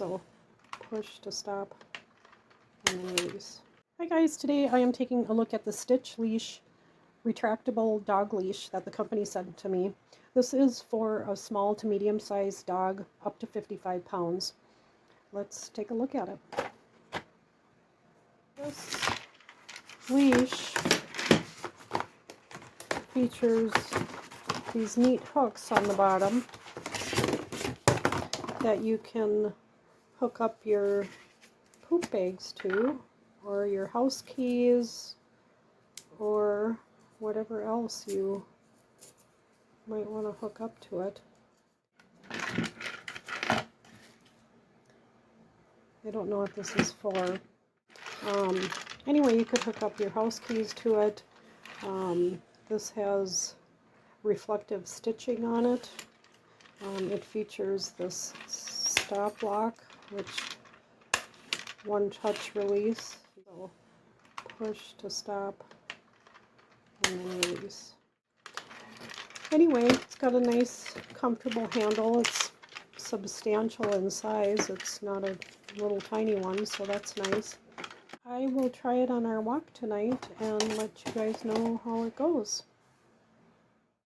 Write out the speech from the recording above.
So push to stop and then release. Hi guys, today I am taking a look at the StitchLeash Retractable dog leash that the company sent to me. This is for a small to medium-sized dog up to 55 pounds. Let's take a look at it. This leash features these neat hooks on the bottom that you can hook up your poop bags to, or your house keys, or whatever else you might want to hook up to it. I don't know what this is for. Anyway, you could hook up your house keys to it. This has reflective stitching on it. It features this stop lock, which one touch release. So push to stop and then release. Anyway, it's got a nice comfortable handle. It's substantial in size. It's not a little tiny one, so that's nice. I will try it on our walk tonight and let you guys know how it goes.